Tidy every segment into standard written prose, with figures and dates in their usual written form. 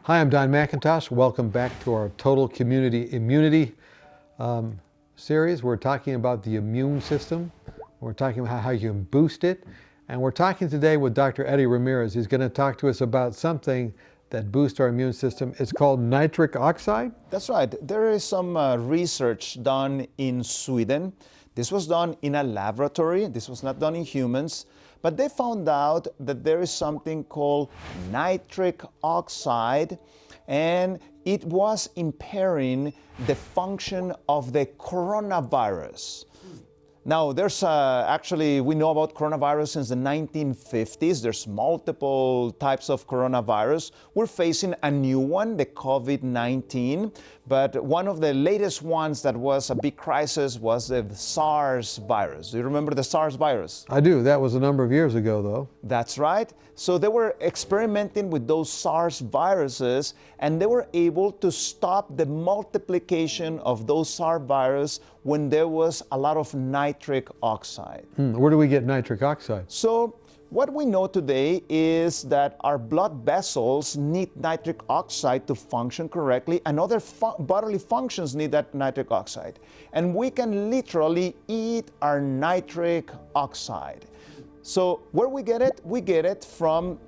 Hi, I'm Don McIntosh. Welcome back to our Total Community Immunity series. We're talking about the immune system. We're talking about how you can boost it. And we're talking today with Dr. Eddie Ramirez. He's going to talk to us about something that boosts our immune system. It's called nitric oxide. That's right. There is some research done in Sweden. This was done in a laboratory. This was not done in humans. But they found out that there is something called nitric oxide, and it was impairing the function of the coronavirus. Now, there's actually, we know about coronavirus since the 1950s. There's multiple types of coronavirus. We're facing a new one, the COVID-19. But one of the latest ones that was a big crisis was the SARS virus. Do you remember the SARS virus? I do. That was a number of years ago, though. That's right. So they were experimenting with those SARS viruses, and they were able to stop the multiplication of those SARS virus when there was a lot of nitric oxide. Where do we get nitric oxide? So what we know today is that our blood vessels need nitric oxide to function correctly, and other bodily functions need that nitric oxide. And we can literally eat our nitric oxide. So where we get it? We get it from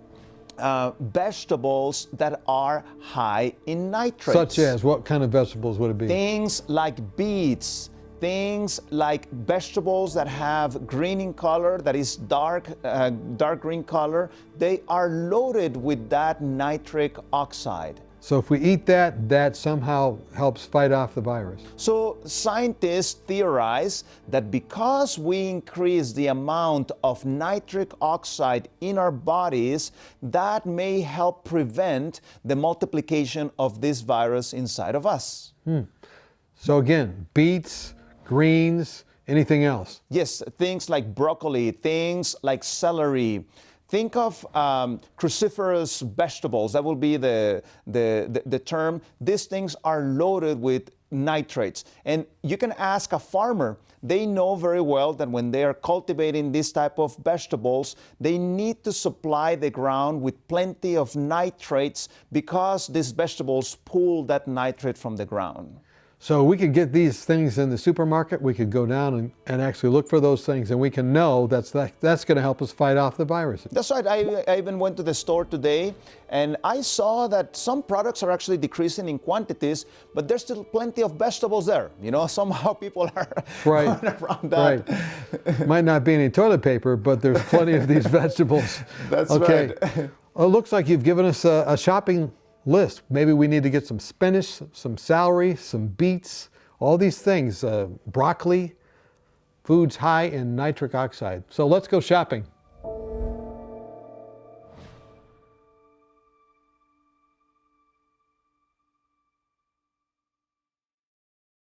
vegetables that are high in nitrates. Such as, what kind of vegetables would it be? Things like beets, things like vegetables that have green in color, that is dark green color. They are loaded with that nitric oxide. So if we eat that, that somehow helps fight off the virus. So scientists theorize that because we increase the amount of nitric oxide in our bodies, that may help prevent the multiplication of this virus inside of us. So again, beets, greens, anything else? Yes, things like broccoli, things like celery. Think of cruciferous vegetables. That will be the term. These things are loaded with nitrates. And you can ask a farmer. They know very well that when they are cultivating this type of vegetables, they need to supply the ground with plenty of nitrates because these vegetables pull that nitrate from the ground. So we could get these things in the supermarket. We could go down and actually look for those things, and we can know that's going to help us fight off the viruses. That's right. I even went to the store today, and I saw that some products are actually decreasing in quantities, but there's still plenty of vegetables there. You know, somehow people are right around that. Right. Might not be any toilet paper, but there's plenty of these vegetables. That's okay. right. Well, it looks like you've given us a shopping list. Maybe we need to get some spinach, some celery, some beets, all these things, broccoli, foods high in nitric oxide. So let's go shopping.